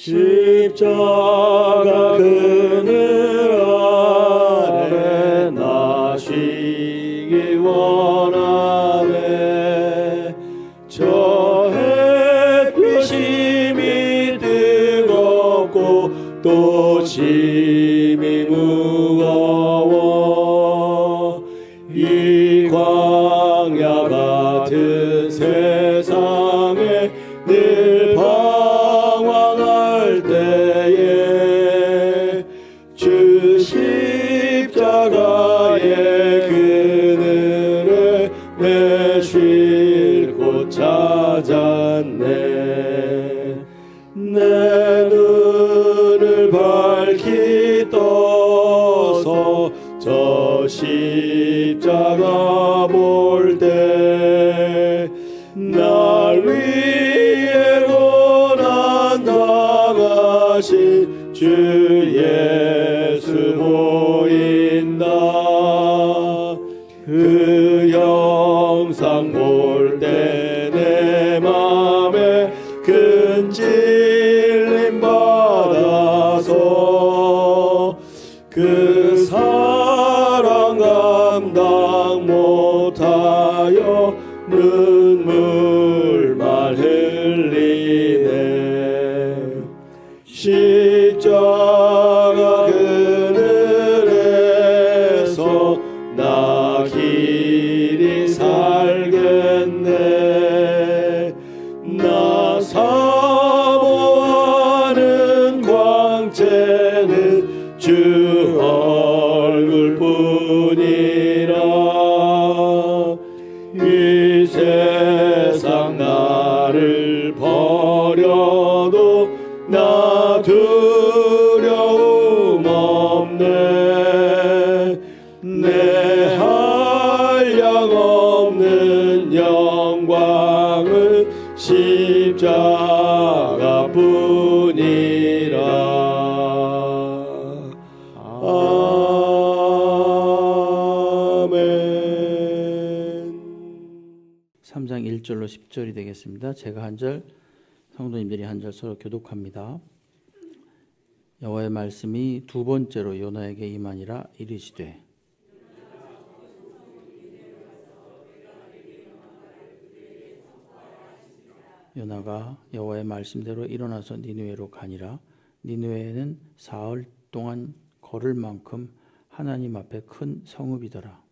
십자가 그늘 아래 나 쉬기 원하네. 저 햇빛이 뜨겁고 또 짐이 무거워 이 광야 같은 세상에 늘 방황할 때에 주 십자가의 그늘에 내 쉴 곳 찾았네. 내 눈을 밝히 떠서 저 십자가 볼 때 날 위해 고난 당하신 주 예수 보인다. 그 영상 볼 때 내 맘에 큰 찔림 받아서 그 사랑 감당 못하여 눈물만 흘리네. 십자가 그늘에서 나 길이 살겠네. 나 사모하는 광채는 주 얼굴뿐이라. 이 세상 나를 버려도 나 두려움 없네. 내 한량 없는 영광은 십자가 뿐이라. 아멘. 3장 1절로 10절이 되겠습니다. 제가 한 절, 성도님들이 한 절 서로 교독합니다. 여호와의 말씀이 두 번째로 요나에게 임하니라. 이르시되 요나가 여호와의 말씀대로 일어나서 니느웨로 가니라. 니느웨는 사흘 동안 걸을 만큼 하나님 앞에 큰 성읍이더라.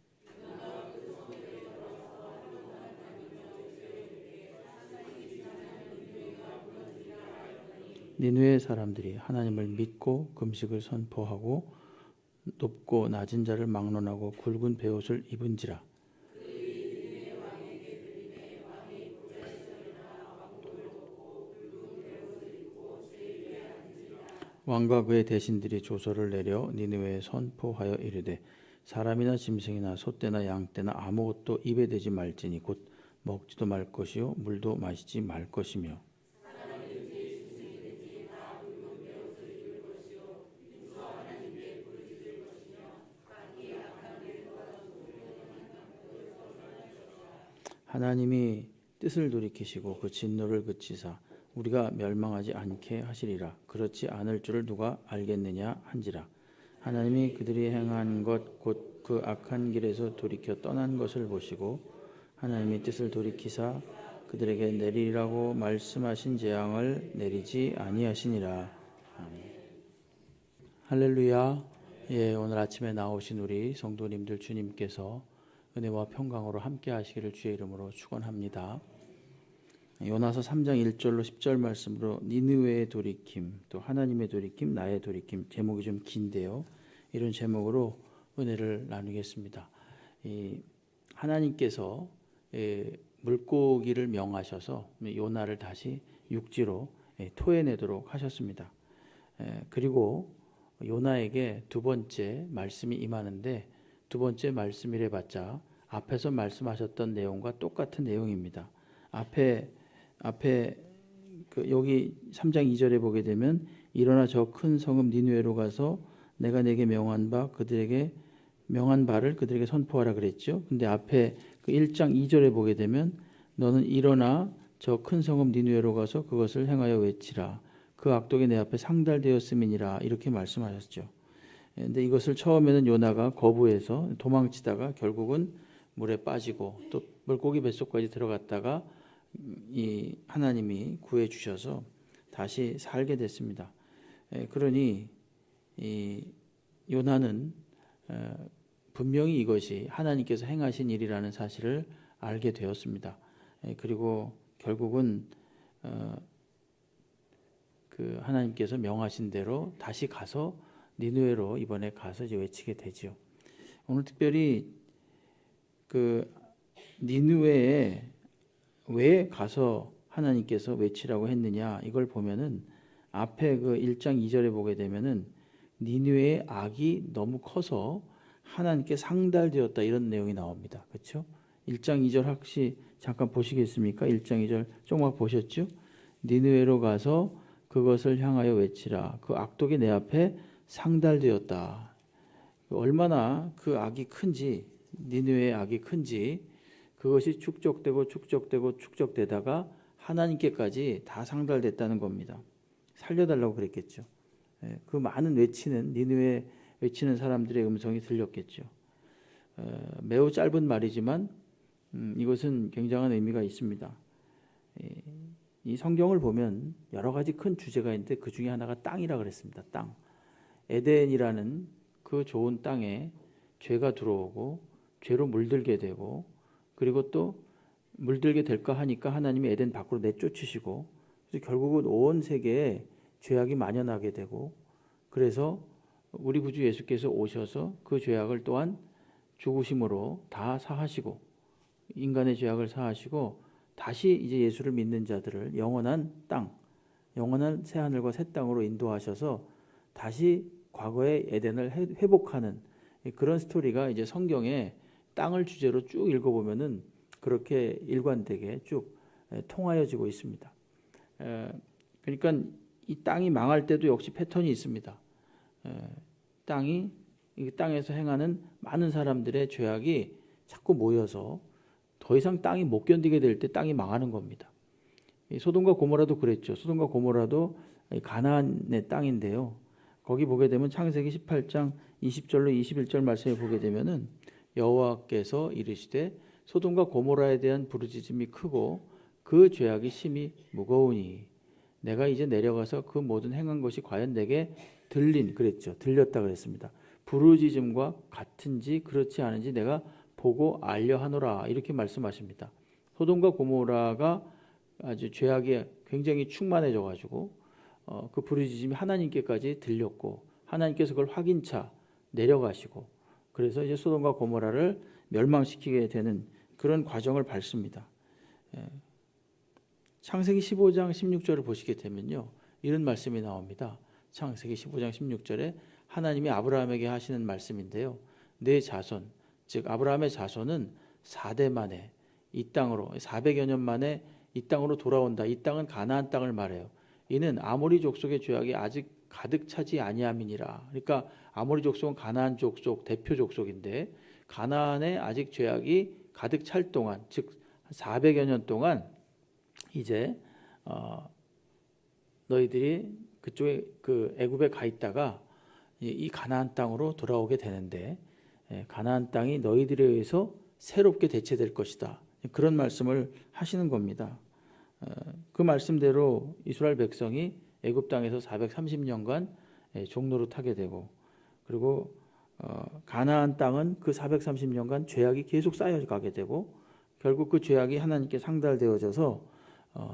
니느웨 사람들이 하나님을 믿고 금식을 선포하고 높고 낮은 자를 막론하고 굵은 베옷을 입은지라. 왕과 그의 대신들이 조서를 내려 니느웨에 선포하여 이르되 사람이나 짐승이나 소떼나 양떼나 아무것도 입에 대지 말지니 곧 먹지도 말 것이요 물도 마시지 말 것이며 하나님이 뜻을 돌이키시고 그 진노를 그치사 우리가 멸망하지 않게 하시리라. 그렇지 않을 줄을 누가 알겠느냐 한지라. 하나님이 그들이 행한 것 곧 그 악한 길에서 돌이켜 떠난 것을 보시고 하나님이 뜻을 돌이키사 그들에게 내리라고 말씀하신 재앙을 내리지 아니하시니라. 아멘. 할렐루야. 예, 오늘 아침에 나오신 우리 성도님들 주님께서 은혜와 평강으로 함께 하시기를 주의 이름으로 축원합니다. 요나서 3장 1절로 10절 말씀으로 니느웨의 돌이킴, 또 하나님의 돌이킴, 나의 돌이킴, 제목이 좀 긴데요. 이런 제목으로 은혜를 나누겠습니다. 하나님께서 물고기를 명하셔서 요나를 다시 육지로 토해내도록 하셨습니다. 그리고 요나에게 두 번째 말씀이 임하는데 두 번째 말씀이래 봤자 앞에서 말씀하셨던 내용과 똑같은 내용입니다. 앞에 여기 3장 2절에 보게 되면 일어나 저 큰 성읍 니느웨로 가서 내가 내게 명한 바를 그들에게 선포하라 그랬죠. 근데 앞에 그 1장 2절에 보게 되면 너는 일어나 저 큰 성읍 니느웨로 가서 그것을 행하여 외치라. 그 악독이 내 앞에 상달되었음이니라 이렇게 말씀하셨죠. 근데 이것을 처음에는 요나가 거부해서 도망치다가 결국은 물에 빠지고 또 물고기 뱃속까지 들어갔다가 이 하나님이 구해 주셔서 다시 살게 됐습니다. 그러니 이 요나는 분명히 이것이 하나님께서 행하신 일이라는 사실을 알게 되었습니다. 그리고 결국은 그 하나님께서 명하신 대로 다시 가서 니느웨로 이번에 가서 이제 외치게 되죠. 오늘 특별히 그 니느웨에 왜 가서 하나님께서 외치라고 했느냐 이걸 보면은 앞에 그 1장 2절에 보게 되면은 니느웨의 악이 너무 커서 하나님께 상달되었다 이런 내용이 나옵니다. 그렇죠? 1장 2절 혹시 잠깐 보시겠습니까? 1장 2절 조금만 보셨죠? 니느웨로 가서 그것을 향하여 외치라. 그 악독이 내 앞에 상달되었다. 얼마나 그 악이 큰지, 니느웨의 악이 큰지 그것이 축적되다가 하나님께까지 다 상달됐다는 겁니다. 살려달라고 그랬겠죠. 그 많은 니느웨 외치는 사람들의 음성이 들렸겠죠. 매우 짧은 말이지만 이것은 굉장한 의미가 있습니다. 이 성경을 보면 여러 가지 큰 주제가 있는데 그 중에 하나가 땅이라 그랬습니다. 땅. 에덴이라는 그 좋은 땅에 죄가 들어오고 죄로 물들게 되고 그리고 또 물들게 될까 하니까 하나님이 에덴 밖으로 내쫓으시고 그래서 결국은 온 세계에 죄악이 만연하게 되고 그래서 우리 구주 예수께서 오셔서 그 죄악을 또한 죽으심으로 다 사하시고 인간의 죄악을 사하시고 다시 이제 예수를 믿는 자들을 영원한 땅, 영원한 새 하늘과 새 땅으로 인도하셔서 다시 과거의 에덴을 회복하는 그런 스토리가 이제 성경에 땅을 주제로 쭉 읽어보면은 그렇게 일관되게 쭉 통하여지고 있습니다. 그러니까 이 땅이 망할 때도 역시 패턴이 있습니다. 이 땅에서 행하는 많은 사람들의 죄악이 자꾸 모여서 더 이상 땅이 못 견디게 될 때 땅이 망하는 겁니다. 소돔과 고모라도 그랬죠. 소돔과 고모라도 가나안의 땅인데요. 거기 보게 되면 창세기 18장 20절로 21절 말씀에 보게 되면은 여호와께서 이르시되 소돔과 고모라에 대한 부르짖음이 크고 그 죄악이 심히 무거우니 내가 이제 내려가서 그 모든 행한 것이 과연 내게 그랬죠. 들렸다 그랬습니다. 부르짖음과 같은지 그렇지 않은지 내가 보고 알려 하노라 이렇게 말씀하십니다. 소돔과 고모라가 아주 죄악이 굉장히 충만해져 가지고 그 부르짖음이 하나님께까지 들렸고 하나님께서 그걸 확인차 내려가시고 그래서 이제 소돔과 고모라를 멸망시키게 되는 그런 과정을 밟습니다. 창세기 15장 16절을 보시게 되면요. 이런 말씀이 나옵니다. 창세기 15장 16절에 하나님이 아브라함에게 하시는 말씀인데요. 내 자손, 즉 아브라함의 자손은 4대 만에 이 땅으로 400여 년 만에 이 땅으로 돌아온다. 이 땅은 가나안 땅을 말해요. 이는 아모리 족속의 죄악이 아직 가득 차지 아니함이니라. 그러니까 아모리 족속은 가나안 족속 대표 족속인데 가나안에 아직 죄악이 가득 찰 동안, 즉 400여 년 동안 이제 너희들이 그쪽에 그 애굽에 가 있다가 이 가나안 땅으로 돌아오게 되는데 가나안 땅이 너희들에 의해서 새롭게 대체될 것이다. 그런 말씀을 하시는 겁니다. 그 말씀대로 이스라엘 백성이 애굽 땅에서 430년간 종노릇하게 되고 그리고 가나안 땅은 그 430년간 죄악이 계속 쌓여가게 되고 결국 그 죄악이 하나님께 상달되어져서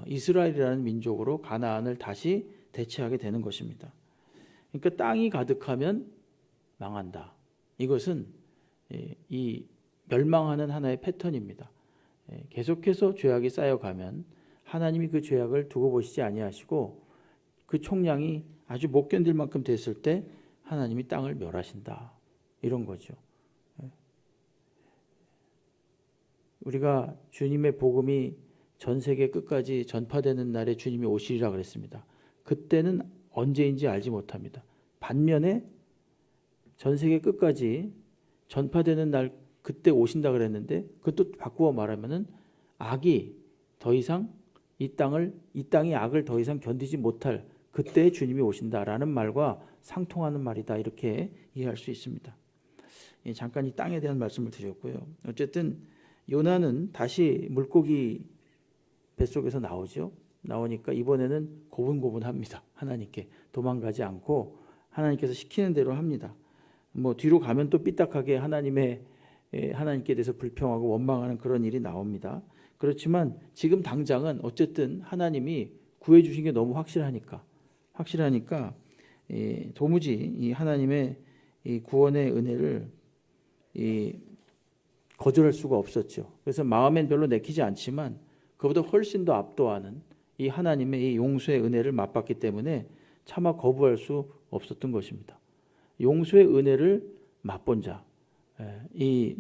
이스라엘이라는 민족으로 가나안을 다시 대체하게 되는 것입니다. 그러니까 땅이 가득하면 망한다. 이것은 이 멸망하는 하나의 패턴입니다. 계속해서 죄악이 쌓여가면 하나님이 그 죄악을 두고 보시지 아니하시고 그 총량이 아주 못 견딜 만큼 됐을 때 하나님이 땅을 멸하신다. 이런 거죠. 우리가 주님의 복음이 전 세계 끝까지 전파되는 날에 주님이 오시리라 그랬습니다. 그때는 언제인지 알지 못합니다. 반면에 전 세계 끝까지 전파되는 날 그때 오신다 그랬는데 그것도 바꾸어 말하면은 악이 더 이상 이 땅이 악을 더 이상 견디지 못할 그때 주님이 오신다라는 말과 상통하는 말이다, 이렇게 이해할 수 있습니다. 잠깐 이 땅에 대한 말씀을 드렸고요. 어쨌든 요나는 다시 물고기 뱃속에서 나오죠. 나오니까 이번에는 고분고분합니다. 하나님께 도망가지 않고 하나님께서 시키는 대로 합니다. 뭐 뒤로 가면 또 삐딱하게 하나님께 대해서 불평하고 원망하는 그런 일이 나옵니다. 그렇지만 지금 당장은 어쨌든 하나님이 구해 주신 게 너무 확실하니까 도무지 이 하나님의 이 구원의 은혜를 거절할 수가 없었죠. 그래서 마음엔 별로 내키지 않지만 그보다 훨씬 더 압도하는 이 하나님의 이 용서의 은혜를 맛봤기 때문에 차마 거부할 수 없었던 것입니다. 용서의 은혜를 맛본 자, 이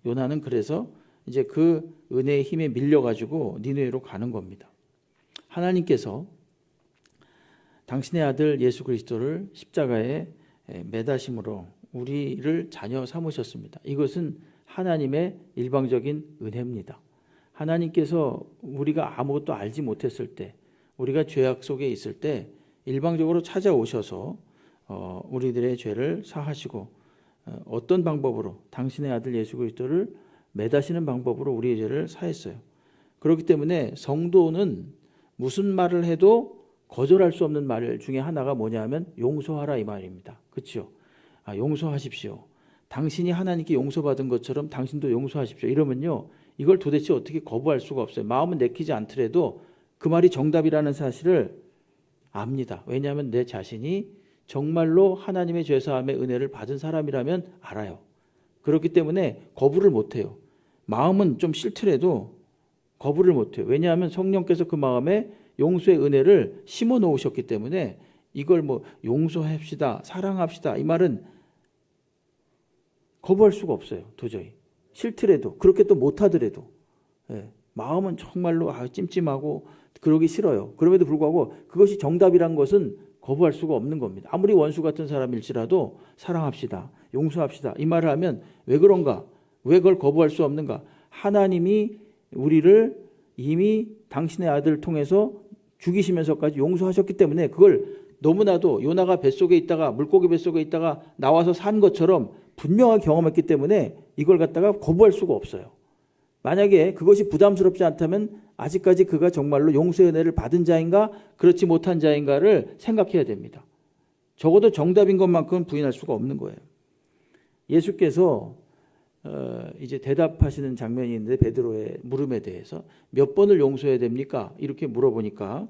요나는 그래서 이제 그 은혜의 힘에 밀려가지고 니느웨로 가는 겁니다. 하나님께서 당신의 아들 예수 그리스도를 십자가에 매다심으로 우리를 자녀 삼으셨습니다. 이것은 하나님의 일방적인 은혜입니다. 하나님께서 우리가 아무것도 알지 못했을 때, 우리가 죄악 속에 있을 때 일방적으로 찾아오셔서 우리들의 죄를 사하시고 어떤 방법으로 당신의 아들 예수 그리스도를 매다시는 방법으로 우리의 죄를 사했어요. 그렇기 때문에 성도는 무슨 말을 해도 거절할 수 없는 말 중에 하나가 뭐냐면 용서하라, 이 말입니다. 그렇죠? 용서하십시오. 당신이 하나님께 용서받은 것처럼 당신도 용서하십시오. 이러면요, 이걸 도대체 어떻게 거부할 수가 없어요. 마음은 내키지 않더라도 그 말이 정답이라는 사실을 압니다. 왜냐하면 내 자신이 정말로 하나님의 죄사함의 은혜를 받은 사람이라면 알아요. 그렇기 때문에 거부를 못해요. 마음은 좀 싫더라도 거부를 못해요. 왜냐하면 성령께서 그 마음에 용서의 은혜를 심어 놓으셨기 때문에 이걸 뭐 용서합시다, 사랑합시다, 이 말은 거부할 수가 없어요. 도저히. 싫더라도, 그렇게 또 못하더라도, 마음은 정말로 찜찜하고 그러기 싫어요. 그럼에도 불구하고 그것이 정답이란 것은 거부할 수가 없는 겁니다. 아무리 원수 같은 사람일지라도 사랑합시다, 용서합시다, 이 말을 하면 왜 그런가? 왜 그걸 거부할 수 없는가? 하나님이 우리를 이미 당신의 아들을 통해서 죽이시면서까지 용서하셨기 때문에 그걸 너무나도 요나가 뱃속에 있다가 물고기 뱃속에 있다가 나와서 산 것처럼 분명하게 경험했기 때문에 이걸 갖다가 거부할 수가 없어요. 만약에 그것이 부담스럽지 않다면 아직까지 그가 정말로 용서의 은혜를 받은 자인가 그렇지 못한 자인가를 생각해야 됩니다. 적어도 정답인 것만큼은 부인할 수가 없는 거예요. 예수께서 이제 대답하시는 장면이 있는데 베드로의 물음에 대해서 몇 번을 용서해야 됩니까? 이렇게 물어보니까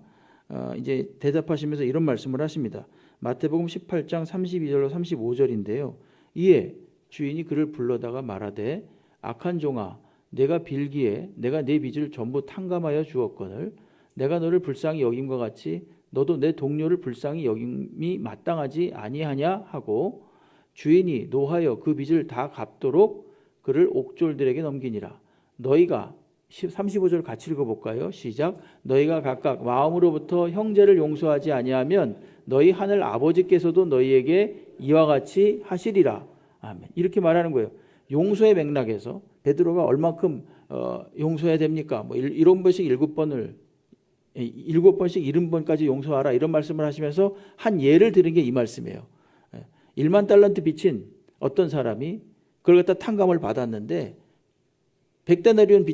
이제 대답하시면서 이런 말씀을 하십니다. 마태복음 18장 32절로 35절인데요. 이에 주인이 그를 불러다가 말하되 악한 종아, 내가 빌기에 내가 네 빚을 전부 탕감하여 주었거늘 내가 너를 불쌍히 여김과 같이 너도 내 동료를 불쌍히 여김이 마땅하지 아니하냐 하고 주인이 노하여 그 빚을 다 갚도록 그를 옥졸들에게 넘기니라. 너희가 35절 같이 읽어볼까요? 시작. 너희가 각각 마음으로부터 형제를 용서하지 아니하면 너희 하늘 아버지께서도 너희에게 이와 같이 하시리라. 아멘. 이렇게 말하는 거예요. 용서의 맥락에서 베드로가 얼만큼 용서해야 됩니까? 뭐 7번씩 7번을 7번씩 70번까지 용서하라, 이런 말씀을 하시면서 한 예를 드는 게 이 말씀이에요. 1만 달란트 빚인 어떤 사람이 그걸 갖다 탕감을 받았는데 100데나리온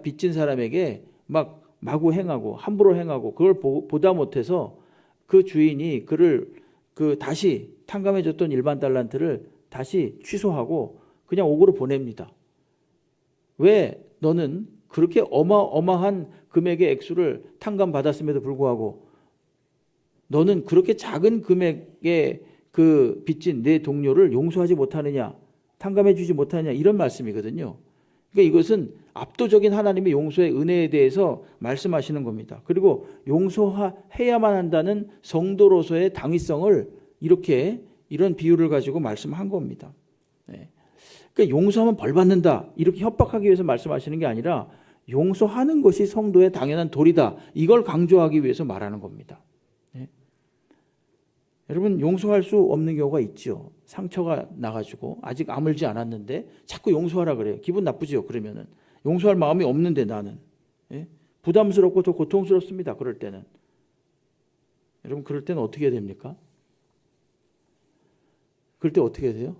빚진 사람에게 막 마구 행하고 함부로 행하고 그걸 보다 못해서 그 주인이 그를 다시 탕감해줬던 1만 달란트를 다시 취소하고 그냥 옥으로 보냅니다. 왜 너는 그렇게 어마어마한 금액의 액수를 탕감받았음에도 불구하고 너는 그렇게 작은 금액의 그 빚진 내 동료를 용서하지 못하느냐, 탕감해 주지 못하느냐, 이런 말씀이거든요. 그러니까 이것은 압도적인 하나님의 용서의 은혜에 대해서 말씀하시는 겁니다. 그리고 용서해야만 한다는 성도로서의 당위성을 이런 비유를 가지고 말씀한 겁니다. 그러니까 용서하면 벌 받는다, 이렇게 협박하기 위해서 말씀하시는 게 아니라 용서하는 것이 성도의 당연한 도리다, 이걸 강조하기 위해서 말하는 겁니다. 여러분, 용서할 수 없는 경우가 있죠. 상처가 나가지고 아직 아물지 않았는데 자꾸 용서하라 그래요. 기분 나쁘죠. 그러면은 용서할 마음이 없는데 나는 부담스럽고 더 고통스럽습니다. 그럴 때는 여러분 그럴 때는 어떻게 해야 됩니까? 그럴 때 어떻게 해야 돼요?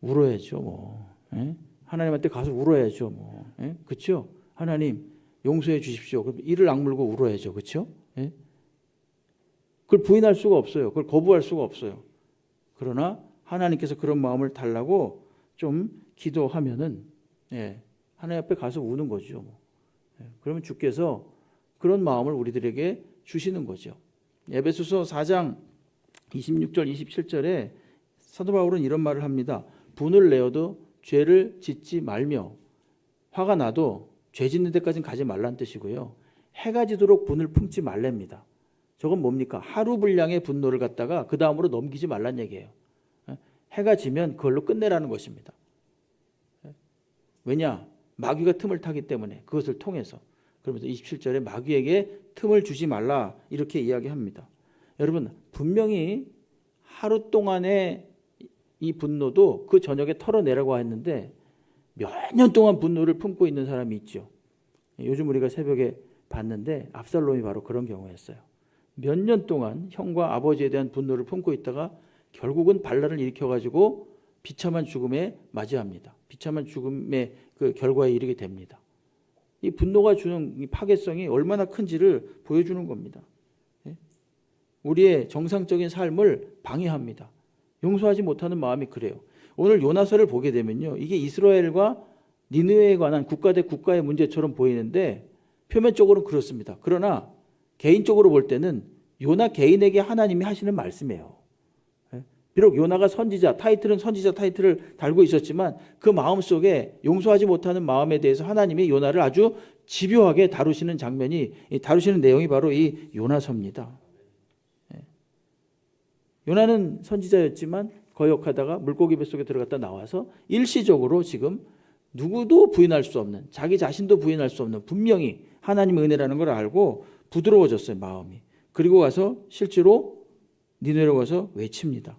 울어야죠. 뭐. 예? 하나님한테 가서 울어야죠. 뭐. 예? 그렇죠? 하나님 용서해 주십시오. 그럼 이를 악물고 울어야죠. 그렇죠? 예? 그걸 부인할 수가 없어요. 그걸 거부할 수가 없어요. 그러나 하나님께서 그런 마음을 달라고 좀 기도하면은 예, 하나님 앞에 가서 우는 거죠. 뭐. 예, 그러면 주께서 그런 마음을 우리들에게 주시는 거죠. 에베소서 4장 26절 27절에 사도 바울은 이런 말을 합니다. 분을 내어도 죄를 짓지 말며 화가 나도 죄 짓는 데까지는 가지 말란 뜻이고요. 해가 지도록 분을 품지 말랍니다. 저건 뭡니까? 하루 분량의 분노를 갖다가 그 다음으로 넘기지 말란 얘기예요. 해가 지면 그걸로 끝내라는 것입니다. 왜냐? 마귀가 틈을 타기 때문에 그것을 통해서. 그러면서 27절에 마귀에게 틈을 주지 말라 이렇게 이야기합니다. 여러분 분명히 하루 동안의 이 분노도 그 저녁에 털어내라고 했는데 몇 년 동안 분노를 품고 있는 사람이 있죠. 요즘 우리가 새벽에 봤는데 압살롬이 바로 그런 경우였어요. 몇 년 동안 형과 아버지에 대한 분노를 품고 있다가 결국은 반란을 일으켜가지고 비참한 죽음에 맞이합니다. 비참한 죽음의 그 결과에 이르게 됩니다. 이 분노가 주는 이 파괴성이 얼마나 큰지를 보여주는 겁니다. 우리의 정상적인 삶을 방해합니다. 용서하지 못하는 마음이 그래요. 오늘 요나서를 보게 되면요. 이게 이스라엘과 니느웨에 관한 국가 대 국가의 문제처럼 보이는데 표면적으로는 그렇습니다. 그러나 개인적으로 볼 때는 요나 개인에게 하나님이 하시는 말씀이에요. 비록 요나가 선지자, 타이틀은 선지자 타이틀을 달고 있었지만 그 마음속에 용서하지 못하는 마음에 대해서 하나님이 요나를 아주 집요하게 다루시는 장면이, 다루시는 내용이 바로 이 요나서입니다. 요나는 선지자였지만 거역하다가 물고기 뱃속에 들어갔다 나와서 일시적으로 지금 누구도 부인할 수 없는, 자기 자신도 부인할 수 없는 분명히 하나님의 은혜라는 걸 알고 부드러워졌어요, 마음이. 그리고 가서 실제로 니느웨로 가서 외칩니다.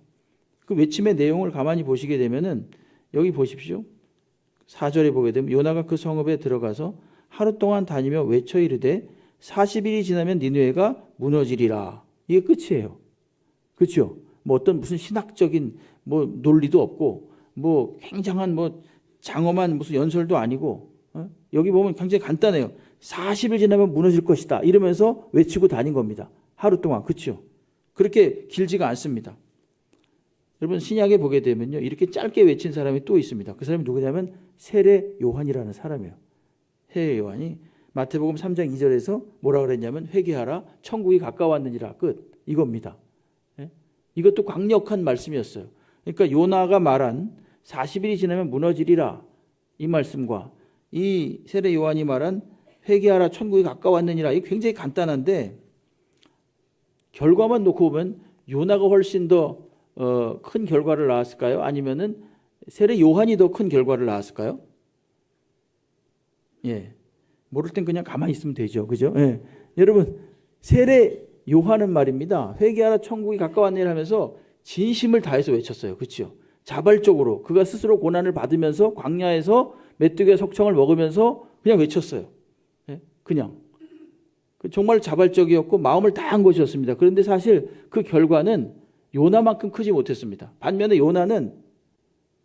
그 외침의 내용을 가만히 보시게 되면은 여기 보십시오. 4절에 보게 되면 요나가 그 성읍에 들어가서 하루 동안 다니며 외쳐 이르되 40일이 지나면 니느웨가 무너지리라. 이게 끝이에요. 그렇죠? 뭐 어떤 무슨 신학적인 뭐 논리도 없고 뭐 굉장한 뭐 장엄한 무슨 연설도 아니고 여기 보면 굉장히 간단해요. 40일 지나면 무너질 것이다. 이러면서 외치고 다닌 겁니다. 하루 동안. 그렇죠? 그렇게 길지가 않습니다. 여러분 신약에 보게 되면요. 이렇게 짧게 외친 사람이 또 있습니다. 그 사람이 누구냐면 세례 요한이라는 사람이에요. 세례 요한이 마태복음 3장 2절에서 뭐라 그랬냐면 회개하라 천국이 가까웠느니라. 끝. 이겁니다. 이것도 강력한 말씀이었어요. 그러니까 요나가 말한 40일이 지나면 무너지리라 이 말씀과 이 세례 요한이 말한 회개하라 천국이 가까웠느니라 이 굉장히 간단한데 결과만 놓고 보면 요나가 훨씬 더 큰 결과를 낳았을까요? 아니면은 세례 요한이 더 큰 결과를 낳았을까요? 예, 모를 땐 그냥 가만히 있으면 되죠, 그죠? 예, 여러분 세례 요한은 말입니다. 회개하라 천국이 가까웠느니라 하면서 진심을 다해서 외쳤어요, 그렇죠? 자발적으로 그가 스스로 고난을 받으면서 광야에서 메뚜기의 석청을 먹으면서 그냥 외쳤어요. 예? 그냥 정말 자발적이었고 마음을 다한 것이었습니다. 그런데 사실 그 결과는 요나만큼 크지 못했습니다. 반면에 요나는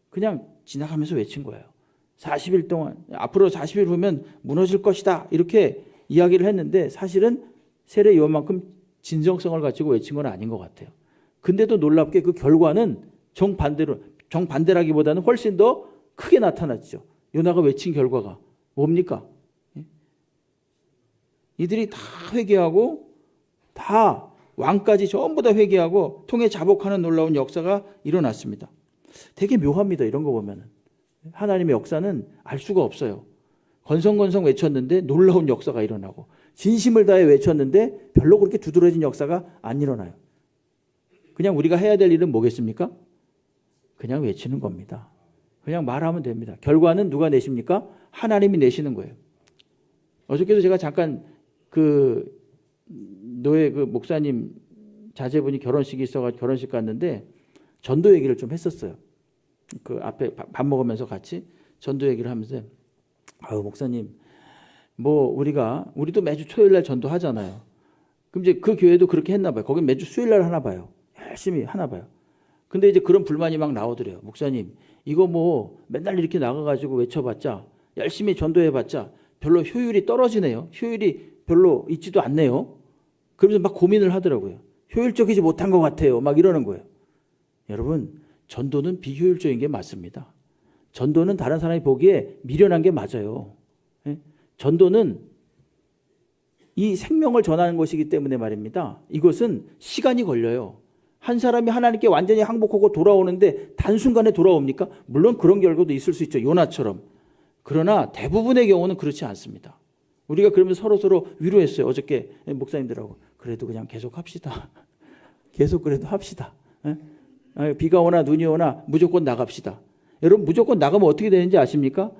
그냥 지나가면서 외친 거예요. 40일 동안 앞으로 40일 후면 무너질 것이다 이렇게 이야기를 했는데 사실은 세례 요한만큼 진정성을 가지고 외친 건 아닌 것 같아요. 근데도 놀랍게 그 결과는 정반대라기보다는 훨씬 더 크게 나타났죠. 요나가 외친 결과가 뭡니까? 이들이 다 회개하고 다 왕까지 전부 다 회개하고 통해 자복하는 놀라운 역사가 일어났습니다. 되게 묘합니다. 이런 거 보면은 하나님의 역사는 알 수가 없어요. 건성건성 외쳤는데 놀라운 역사가 일어나고 진심을 다해 외쳤는데 별로 그렇게 두드러진 역사가 안 일어나요. 그냥 우리가 해야 될 일은 뭐겠습니까? 그냥 외치는 겁니다. 그냥 말하면 됩니다. 결과는 누가 내십니까? 하나님이 내시는 거예요. 어저께도 제가 잠깐 그 노예 그 목사님 자제분이 결혼식이 있어가지고 결혼식 갔는데 전도 얘기를 좀 했었어요. 그 앞에 밥 먹으면서 같이 전도 얘기를 하면서 목사님 뭐 우리도 매주 토요일 날 전도하잖아요. 그럼 이제 그 교회도 그렇게 했나 봐요. 거긴 매주 수요일 날 하나 봐요. 열심히 하나 봐요. 근데 이제 그런 불만이 막 나오더래요. 목사님, 이거 뭐 맨날 이렇게 나가가지고 외쳐봤자, 열심히 전도해봤자 별로 효율이 떨어지네요. 효율이 별로 있지도 않네요. 그러면서 막 고민을 하더라고요. 효율적이지 못한 것 같아요. 막 이러는 거예요. 여러분, 전도는 비효율적인 게 맞습니다. 전도는 다른 사람이 보기에 미련한 게 맞아요. 예? 전도는 이 생명을 전하는 것이기 때문에 말입니다. 이것은 시간이 걸려요. 한 사람이 하나님께 완전히 항복하고 돌아오는데 단순간에 돌아옵니까? 물론 그런 결과도 있을 수 있죠. 요나처럼. 그러나 대부분의 경우는 그렇지 않습니다. 우리가 그러면 서로 위로했어요. 어저께 목사님들하고. 그래도 그냥 계속 합시다. 계속 그래도 합시다. 비가 오나 눈이 오나 무조건 나갑시다. 여러분, 무조건 나가면 어떻게 되는지 아십니까?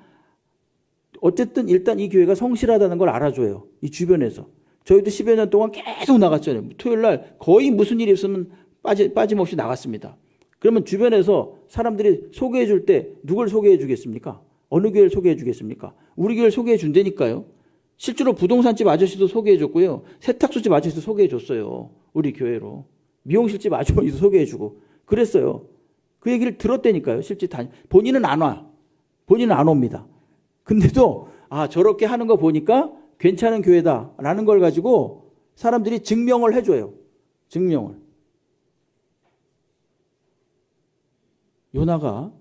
어쨌든 일단 이 교회가 성실하다는 걸 알아줘요. 이 주변에서. 저희도 10여 년 동안 계속 나갔잖아요. 토요일 날 거의 무슨 일이 있으면 빠짐없이 나갔습니다. 그러면 주변에서 사람들이 소개해 줄 때 누굴 소개해 주겠습니까? 어느 교회를 소개해 주겠습니까? 우리 교회를 소개해 준다니까요. 실제로 부동산집 아저씨도 소개해 줬고요. 세탁소집 아저씨도 소개해 줬어요. 우리 교회로. 미용실집 아주머니도 소개해 주고 그랬어요. 그 얘기를 들었다니까요. 실제 본인은 안 와. 본인은 안 옵니다. 근데도 저렇게 하는 거 보니까 괜찮은 교회다라는 걸 가지고 사람들이 증명을 해줘요. 증명을. 요나가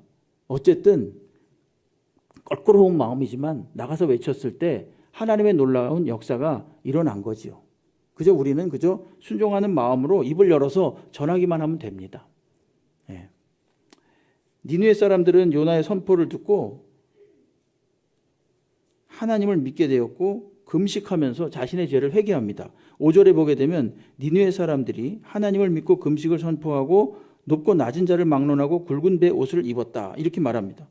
어쨌든 껄끄러운 마음이지만 나가서 외쳤을 때 하나님의 놀라운 역사가 일어난 거지요. 우리는 순종하는 마음으로 입을 열어서 전하기만 하면 됩니다. 예. 니느웨 사람들은 요나의 선포를 듣고 하나님을 믿게 되었고 금식하면서 자신의 죄를 회개합니다. 5절에 보게 되면 니느웨 사람들이 하나님을 믿고 금식을 선포하고 높고 낮은 자를 막론하고 굵은 배 옷을 입었다. 이렇게 말합니다.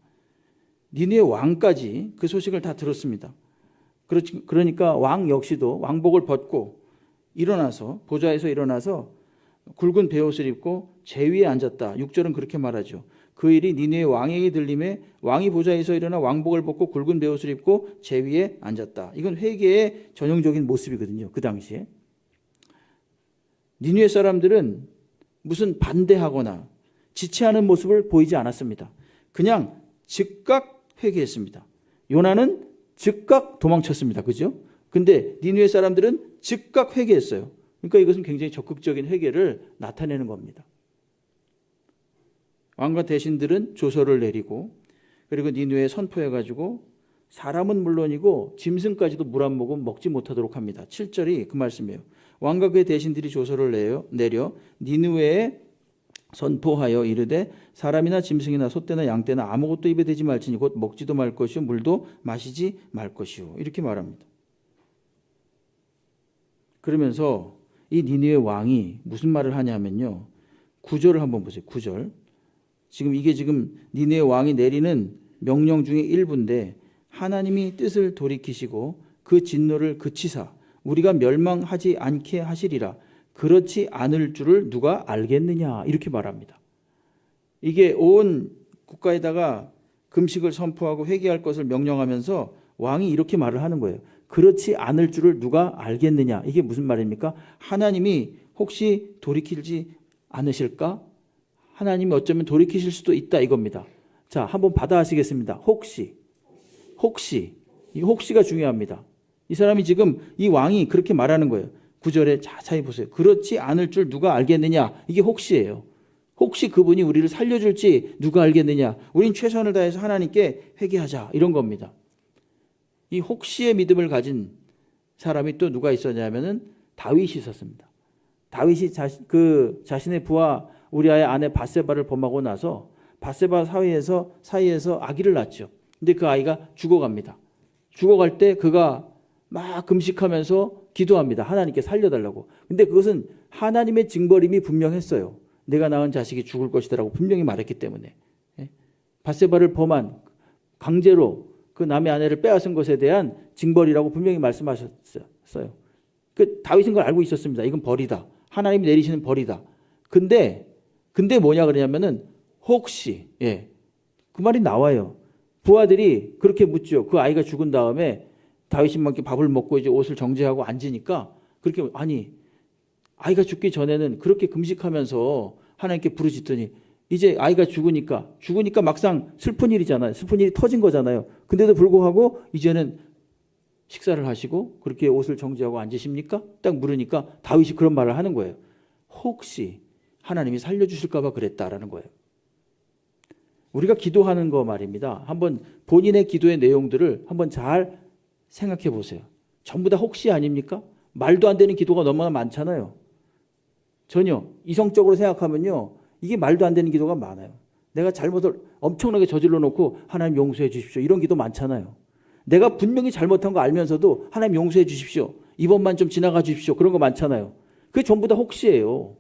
니느웨 왕까지 그 소식을 다 들었습니다. 그러니까 왕 역시도 왕복을 벗고 보좌에서 일어나서 굵은 베옷을 입고 제 위에 앉았다. 6절은 그렇게 말하죠. 그 일이 니느웨 왕에게 들림에 왕이 보좌에서 일어나 왕복을 벗고 굵은 베옷을 입고 제 위에 앉았다. 이건 회개의 전형적인 모습이거든요. 그 당시에. 니느웨 사람들은 무슨 반대하거나 지체하는 모습을 보이지 않았습니다. 그냥 즉각 회개했습니다. 요나는 즉각 도망쳤습니다. 그죠? 근데 니느웨 사람들은 즉각 회개했어요. 그러니까 이것은 굉장히 적극적인 회개를 나타내는 겁니다. 왕과 대신들은 조서를 내리고 그리고 니느웨에 선포해가지고 사람은 물론이고 짐승까지도 물 한 모금 먹지 못하도록 합니다. 7절이 그 말씀이에요. 왕과 그의 대신들이 조서를 내려 니느웨에 선포하여 이르되 사람이나 짐승이나 소떼나 양떼나 아무것도 입에 대지 말지니 곧 먹지도 말 것이요 물도 마시지 말 것이요. 이렇게 말합니다. 그러면서 이 니느웨 왕이 무슨 말을 하냐면요. 9절을 한번 보세요. 9절. 이게 니느웨 왕이 내리는 명령 중에 일부인데 하나님이 뜻을 돌이키시고 그 진노를 그치사 우리가 멸망하지 않게 하시리라. 그렇지 않을 줄을 누가 알겠느냐. 이렇게 말합니다. 이게 온 국가에다가 금식을 선포하고 회개할 것을 명령하면서 왕이 이렇게 말을 하는 거예요. 그렇지 않을 줄을 누가 알겠느냐. 이게 무슨 말입니까? 하나님이 혹시 돌이키지 않으실까? 하나님이 어쩌면 돌이키실 수도 있다 이겁니다. 자, 한번 받아하시겠습니다. 혹시. 이 혹시가 중요합니다. 이 사람이 지금 이 왕이 그렇게 말하는 거예요. 9절에 자세히 보세요. 그렇지 않을 줄 누가 알겠느냐. 이게 혹시예요. 혹시 그분이 우리를 살려줄지 누가 알겠느냐. 우린 최선을 다해서 하나님께 회개하자. 이런 겁니다. 이 혹시의 믿음을 가진 사람이 또 누가 있었냐면은 다윗이 있었습니다. 다윗이 자신의 부하 우리아의 아내 밧세바를 범하고 나서 밧세바 사이에서 아기를 낳죠. 근데 그 아이가 죽어갑니다. 죽어갈 때 그가 막 금식하면서 기도합니다. 하나님께 살려달라고. 근데 그것은 하나님의 징벌임이 분명했어요. 내가 낳은 자식이 죽을 것이다라고 분명히 말했기 때문에. 밧세바를 범한 강제로 그 남의 아내를 빼앗은 것에 대한 징벌이라고 분명히 말씀하셨어요. 다윗은 그걸 알고 있었습니다. 이건 벌이다. 하나님이 내리시는 벌이다. 근데 뭐냐 그러냐면은 혹시 그 말이 나와요. 부하들이 그렇게 묻죠. 그 아이가 죽은 다음에 다윗이 막 밥을 먹고 이제 옷을 정제하고 앉으니까 그렇게 아이가 죽기 전에는 그렇게 금식하면서 하나님께 부르짖더니 이제 아이가 죽으니까 막상 슬픈 일이잖아요. 슬픈 일이 터진 거잖아요. 근데도 불구하고 이제는 식사를 하시고 그렇게 옷을 정지하고 앉으십니까? 딱 물으니까 다윗이 그런 말을 하는 거예요. 혹시 하나님이 살려주실까 봐 그랬다라는 거예요. 우리가 기도하는 거 말입니다. 한번 본인의 기도의 내용들을 한번 잘 생각해 보세요. 전부 다 혹시 아닙니까? 말도 안 되는 기도가 너무나 많잖아요. 전혀 이성적으로 생각하면요, 이게 말도 안 되는 기도가 많아요. 내가 잘못을 엄청나게 저질러 놓고 하나님 용서해 주십시오, 이런 기도 많잖아요. 내가 분명히 잘못한 거 알면서도 하나님 용서해 주십시오, 이번만 좀 지나가 주십시오, 그런 거 많잖아요. 그게 전부 다 혹시예요.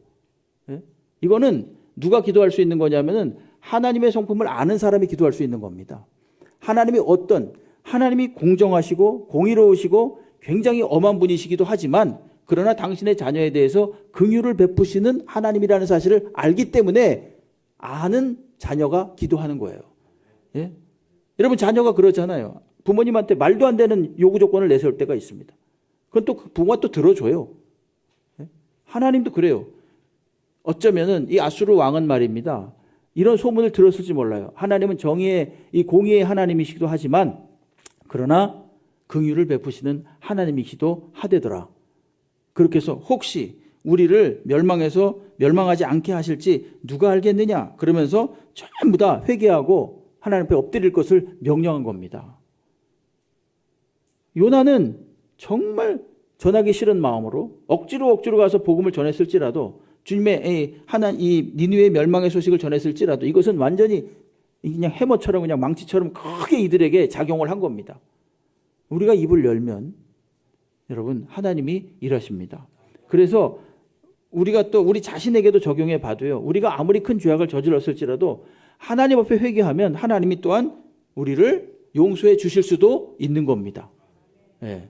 예? 이거는 누가 기도할 수 있는 거냐면은 하나님의 성품을 아는 사람이 기도할 수 있는 겁니다. 하나님이 공정하시고 공의로우시고 굉장히 엄한 분이시기도 하지만 그러나 당신의 자녀에 대해서 긍휼을 베푸시는 하나님이라는 사실을 알기 때문에 아는 자녀가 기도하는 거예요. 예? 여러분, 자녀가 그러잖아요. 부모님한테 말도 안 되는 요구 조건을 내세울 때가 있습니다. 그건 또 부모가 또 들어줘요. 예? 하나님도 그래요. 어쩌면은 이 아수르 왕은 말입니다, 이런 소문을 들었을지 몰라요. 하나님은 정의의, 이 공의의 하나님이시기도 하지만 그러나 긍휼을 베푸시는 하나님이시기도 하되더라. 그렇게 해서 혹시 우리를 멸망하지 않게 하실지 누가 알겠느냐, 그러면서 전부 다 회개하고 하나님 앞에 엎드릴 것을 명령한 겁니다. 요나는 정말 전하기 싫은 마음으로 억지로 가서 복음을 전했을지라도, 주님의 이 니느웨의 멸망의 소식을 전했을지라도 이것은 완전히 그냥 해머처럼, 그냥 망치처럼 크게 이들에게 작용을 한 겁니다. 우리가 입을 열면 여러분, 하나님이 일하십니다. 그래서 우리가 또 우리 자신에게도 적용해 봐도요, 우리가 아무리 큰 죄악을 저질렀을지라도 하나님 앞에 회개하면 하나님이 또한 우리를 용서해 주실 수도 있는 겁니다. 예.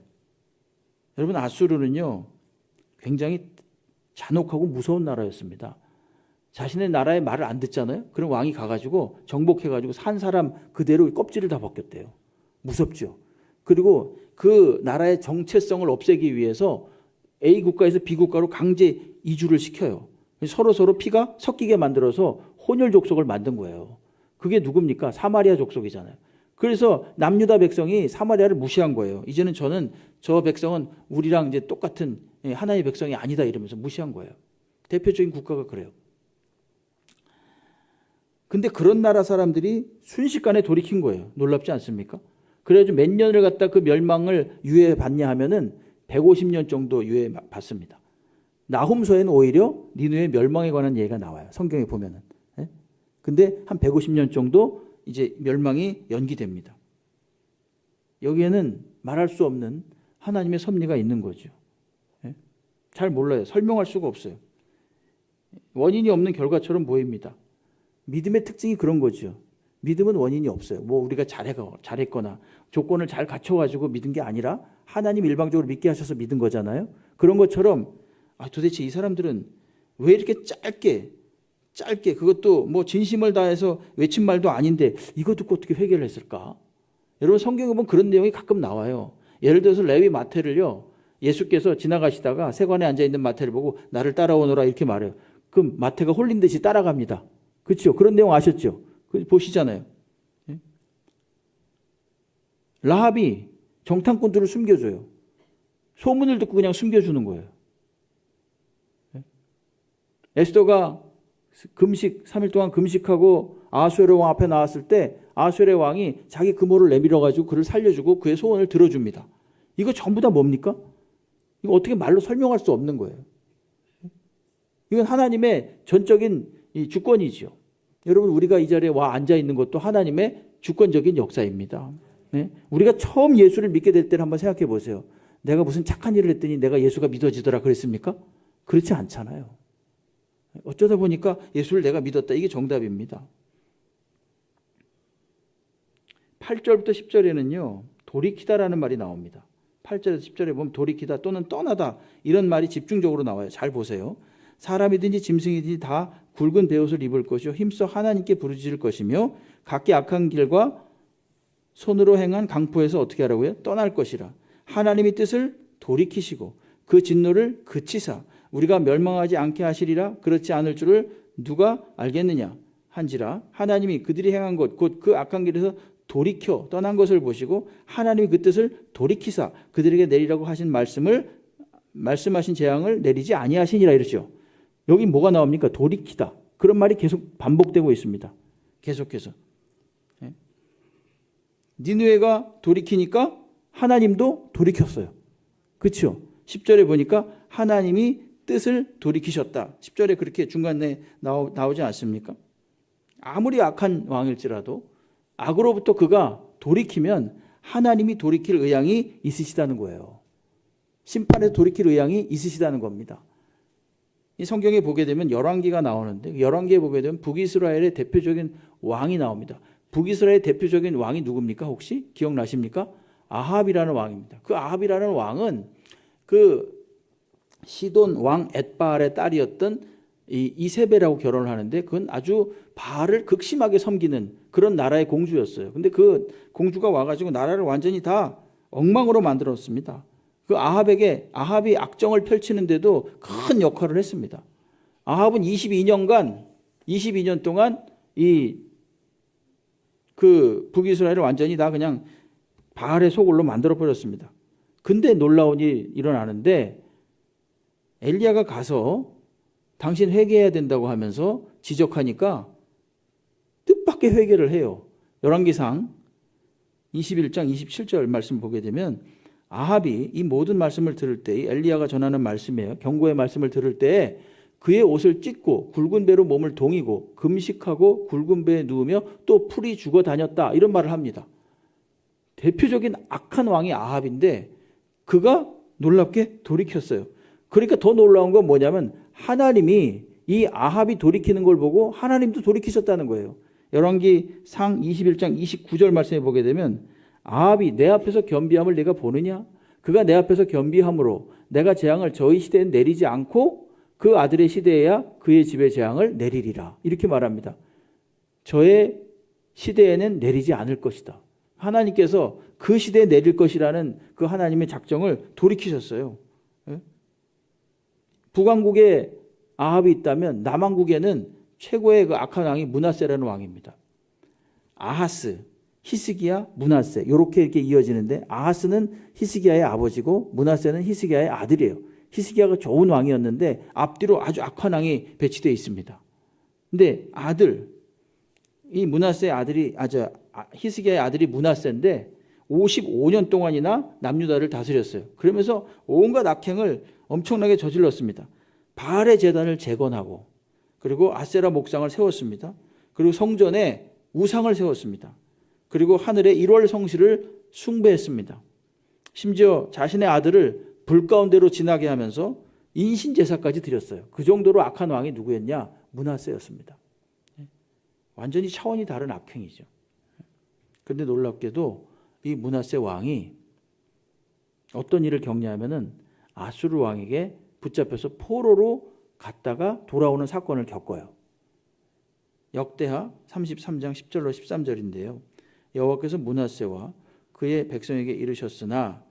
여러분, 아수르는요 굉장히 잔혹하고 무서운 나라였습니다. 자신의 나라의 말을 안 듣잖아요. 그럼 왕이 가가지고 정복해가지고 산 사람 그대로 껍질을 다 벗겼대요. 무섭죠. 그리고 그 나라의 정체성을 없애기 위해서 A 국가에서 B 국가로 강제 이주를 시켜요. 서로 피가 섞이게 만들어서 혼혈 족속을 만든 거예요. 그게 누굽니까? 사마리아 족속이잖아요. 그래서 남유다 백성이 사마리아를 무시한 거예요. 이제는 저 백성은 우리랑 이제 똑같은 하나님의 백성이 아니다, 이러면서 무시한 거예요. 대표적인 국가가 그래요. 근데 그런 나라 사람들이 순식간에 돌이킨 거예요. 놀랍지 않습니까? 그래가지고 몇 년을 갖다 그 멸망을 유예받냐 하면은 150년 정도 유예받습니다. 나훔서에는 오히려 니느웨 멸망에 관한 예가 나와요. 성경에 보면은. 예? 근데 한 150년 정도 이제 멸망이 연기됩니다. 여기에는 말할 수 없는 하나님의 섭리가 있는 거죠. 예? 잘 몰라요. 설명할 수가 없어요. 원인이 없는 결과처럼 보입니다. 믿음의 특징이 그런 거죠. 믿음은 원인이 없어요. 뭐 우리가 잘했거나 조건을 잘 갖춰가지고 믿은 게 아니라 하나님 일방적으로 믿게 하셔서 믿은 거잖아요. 그런 것처럼 도대체 이 사람들은 왜 이렇게 짧게 그것도 뭐 진심을 다해서 외친 말도 아닌데 이거 듣고 어떻게 회개를 했을까? 여러분, 성경에 보면 그런 내용이 가끔 나와요. 예를 들어서 레위 마태를요, 예수께서 지나가시다가 세관에 앉아있는 마태를 보고 나를 따라오너라 이렇게 말해요. 그럼 마태가 홀린 듯이 따라갑니다. 그렇죠? 그런 내용 아셨죠? 보시잖아요. 라합이 정탐꾼들을 숨겨줘요. 소문을 듣고 그냥 숨겨주는 거예요. 에스더가 3일 동안 금식하고 아수에르 왕 앞에 나왔을 때 아수에르 왕이 자기 금호를 내밀어가지고 그를 살려주고 그의 소원을 들어줍니다. 이거 전부 다 뭡니까? 이거 어떻게 말로 설명할 수 없는 거예요. 이건 하나님의 전적인 주권이죠. 여러분, 우리가 이 자리에 와 앉아 있는 것도 하나님의 주권적인 역사입니다. 네? 우리가 처음 예수를 믿게 될 때를 한번 생각해 보세요. 내가 무슨 착한 일을 했더니 내가 예수가 믿어지더라 그랬습니까? 그렇지 않잖아요. 어쩌다 보니까 예수를 내가 믿었다, 이게 정답입니다. 8절부터 10절에는요 돌이키다라는 말이 나옵니다. 8절에서 10절에 보면 돌이키다 또는 떠나다, 이런 말이 집중적으로 나와요. 잘 보세요. 사람이든지 짐승이든지 다 굵은 베옷을 입을 것이요 힘써 하나님께 부르짖을 것이며 각기 악한 길과 손으로 행한 강포에서 어떻게 하라고요? 떠날 것이라. 하나님의 뜻을 돌이키시고 그 진노를 그치사 우리가 멸망하지 않게 하시리라. 그렇지 않을 줄을 누가 알겠느냐 한지라. 하나님이 그들이 행한 것 곧 그 악한 길에서 돌이켜 떠난 것을 보시고 하나님이 그 뜻을 돌이키사 그들에게 내리라고 하신 말씀하신 재앙을 내리지 아니하시니라 이러죠. 여기 뭐가 나옵니까? 돌이키다. 그런 말이 계속 반복되고 있습니다. 계속해서. 니느웨가 돌이키니까 하나님도 돌이켰어요. 그렇죠? 10절에 보니까 하나님이 뜻을 돌이키셨다. 10절에 그렇게 중간에 나오지 않습니까? 아무리 악한 왕일지라도 악으로부터 그가 돌이키면 하나님이 돌이킬 의향이 있으시다는 거예요. 심판에 돌이킬 의향이 있으시다는 겁니다. 이 성경에 보게 되면 열왕기가 나오는데 열왕기에 보게 되면 북이스라엘의 대표적인 왕이 나옵니다. 북이스라엘의 대표적인 왕이 누굽니까? 혹시 기억나십니까? 아합이라는 왕입니다. 그 아합이라는 왕은 그 시돈 왕 엣바알의 딸이었던 이 이세벨하고 결혼을 하는데 그건 아주 바알을 극심하게 섬기는 그런 나라의 공주였어요. 근데 그 공주가 와가지고 나라를 완전히 다 엉망으로 만들었습니다. 그 아합이 악정을 펼치는데도 큰 역할을 했습니다. 아합은 22년 동안 그 북이스라엘을 완전히 다 그냥 바알의 소굴로 만들어 버렸습니다. 근데 놀라운 일이 일어나는데 엘리야가 가서 당신 회개해야 된다고 하면서 지적하니까 뜻밖의 회개를 해요. 열왕기상 21장 27절 말씀 보게 되면 아합이 이 모든 말씀을 들을 때, 이 엘리야가 전하는 말씀이에요. 경고의 말씀을 들을 때 그의 옷을 찢고 굵은 배로 몸을 동이고 금식하고 굵은 배에 누우며 또 풀이 죽어 다녔다. 이런 말을 합니다. 대표적인 악한 왕이 아합인데 그가 놀랍게 돌이켰어요. 그러니까 더 놀라운 건 뭐냐면 하나님이 이 아합이 돌이키는 걸 보고 하나님도 돌이키셨다는 거예요. 열왕기상 21장 29절 말씀에 보게 되면 아합이 내 앞에서 겸비함을 내가 보느냐? 그가 내 앞에서 겸비함으로 내가 재앙을 저희 시대엔 내리지 않고 그 아들의 시대에야 그의 집에 재앙을 내리리라. 이렇게 말합니다. 저의 시대에는 내리지 않을 것이다. 하나님께서 그 시대에 내릴 것이라는 그 하나님의 작정을 돌이키셨어요. 북왕국에 아합이 있다면 남왕국에는 최고의 그 악한 왕이 므낫세라는 왕입니다. 아하스, 히스기야, 므낫세 이렇게 이어지는데 아하스는 히스기야의 아버지고 므낫세는 히스기야의 아들이에요. 히스기야가 좋은 왕이었는데 앞뒤로 아주 악한 왕이 배치되어 있습니다. 근데 이 므낫세의 아들이 히스기야의 아들이 므낫세인데 55년 동안이나 남유다를 다스렸어요. 그러면서 온갖 악행을 엄청나게 저질렀습니다. 바알의 제단을 재건하고 그리고 아세라 목상을 세웠습니다. 그리고 성전에 우상을 세웠습니다. 그리고 하늘의 1월 성시를 숭배했습니다. 심지어 자신의 아들을 불 가운데로 지나게 하면서 인신 제사까지 드렸어요. 그 정도로 악한 왕이 누구였냐? 므낫세였습니다. 완전히 차원이 다른 악행이죠. 그런데 놀랍게도 이 므낫세 왕이 어떤 일을 겪냐면은 아수르 왕에게 붙잡혀서 포로로 갔다가 돌아오는 사건을 겪어요. 역대하 33장 10절로 13절인데요. 여호와께서 므낫세와 그의 백성에게 이르셨으나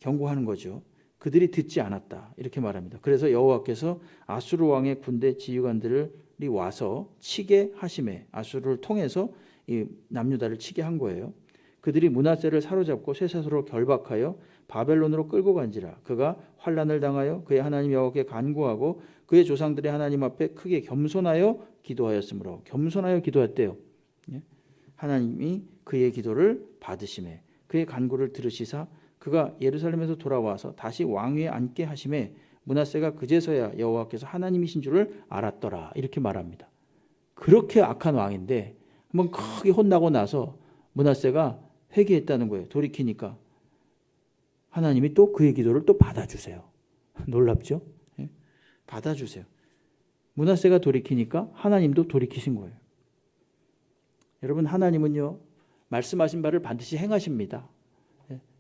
경고하는 거죠. 그들이 듣지 않았다. 이렇게 말합니다. 그래서 여호와께서 아수르 왕의 군대 지휘관들이 와서 치게 하심에 아수르를 통해서 이 남유다를 치게 한 거예요. 그들이 므낫세를 사로잡고 쇠사슬로 결박하여 바벨론으로 끌고 간지라. 그가 환난을 당하여 그의 하나님 여호와께 간구하고 그의 조상들의 하나님 앞에 크게 겸손하여 기도하였으므로 겸손하여 기도했대요. 하나님이 그의 기도를 받으심에 그의 간구를 들으시사 그가 예루살렘에서 돌아와서 다시 왕위에 앉게 하심에 므낫세가 그제서야 여호와께서 하나님이신 줄을 알았더라. 이렇게 말합니다. 그렇게 악한 왕인데 한번 크게 혼나고 나서 므낫세가 회개했다는 거예요. 돌이키니까 하나님이 또 그의 기도를 또 받아주세요. 놀랍죠? 받아주세요. 므낫세가 돌이키니까 하나님도 돌이키신 거예요. 여러분 하나님은요 말씀하신 바를 반드시 행하십니다.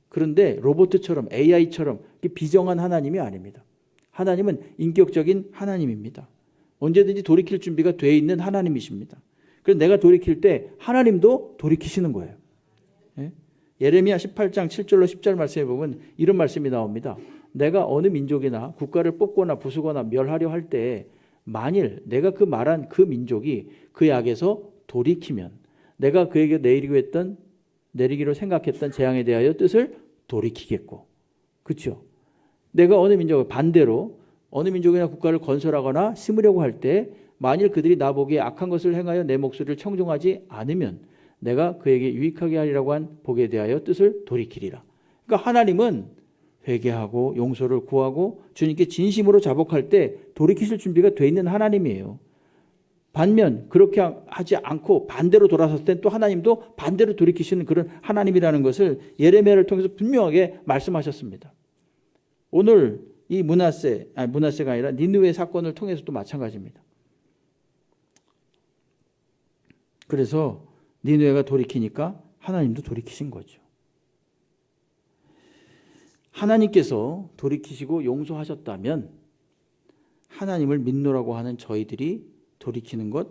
그런데 로봇처럼 AI처럼 비정한 하나님이 아닙니다. 하나님은 인격적인 하나님입니다. 언제든지 돌이킬 준비가 돼 있는 하나님이십니다. 그래서 내가 돌이킬 때 하나님도 돌이키시는 거예요. 예레미야 18장 7절로 10절 말씀에 보면 이런 말씀이 나옵니다. 내가 어느 민족이나 국가를 뽑거나 부수거나 멸하려 할 때 만일 내가 그 말한 그 민족이 그 악에서 돌이키면 내가 그에게 내리기로 생각했던 재앙에 대하여 뜻을 돌이키겠고, 그렇죠? 내가 어느 민족을 반대로 어느 민족이나 국가를 건설하거나 심으려고 할 때 만일 그들이 나보기에 악한 것을 행하여 내 목소리를 청종하지 않으면 내가 그에게 유익하게 하리라고 한 복에 대하여 뜻을 돌이키리라. 그러니까 하나님은 회개하고 용서를 구하고 주님께 진심으로 자복할 때 돌이키실 준비가 돼 있는 하나님이에요. 반면 그렇게 하지 않고 반대로 돌아섰을 땐 또 하나님도 반대로 돌이키시는 그런 하나님이라는 것을 예레미야를 통해서 분명하게 말씀하셨습니다. 오늘 이 므낫세가 아니라 니느웨 사건을 통해서도 마찬가지입니다. 그래서 니느웨가 돌이키니까 하나님도 돌이키신 거죠. 하나님께서 돌이키시고 용서하셨다면 하나님을 믿노라고 하는 저희들이 돌이키는 것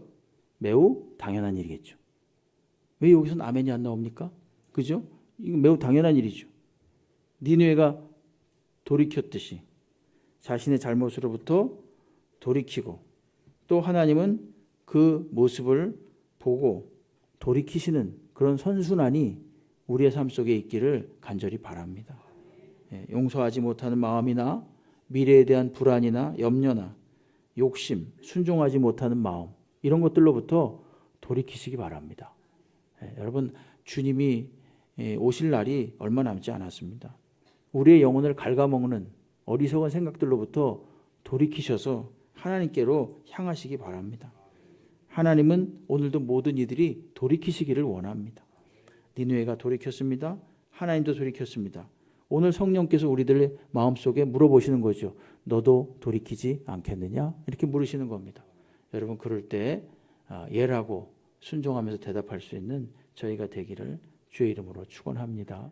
매우 당연한 일이겠죠. 왜 여기서는 아멘이 안 나옵니까? 그죠? 이거 매우 당연한 일이죠. 니느웨가 돌이켰듯이 자신의 잘못으로부터 돌이키고 또 하나님은 그 모습을 보고 돌이키시는 그런 선순환이 우리의 삶 속에 있기를 간절히 바랍니다. 용서하지 못하는 마음이나 미래에 대한 불안이나 염려나 욕심, 순종하지 못하는 마음 이런 것들로부터 돌이키시기 바랍니다. 여러분 주님이 오실 날이 얼마 남지 않았습니다. 우리의 영혼을 갉아먹는 어리석은 생각들로부터 돌이키셔서 하나님께로 향하시기 바랍니다. 하나님은 오늘도 모든 이들이 돌이키시기를 원합니다. 니느웨가 돌이켰습니다. 하나님도 돌이켰습니다. 오늘 성령께서 우리들의 마음속에 물어보시는 거죠. 너도 돌이키지 않겠느냐? 이렇게 물으시는 겁니다. 여러분 그럴 때 예라고 순종하면서 대답할 수 있는 저희가 되기를 주의 이름으로 축원합니다.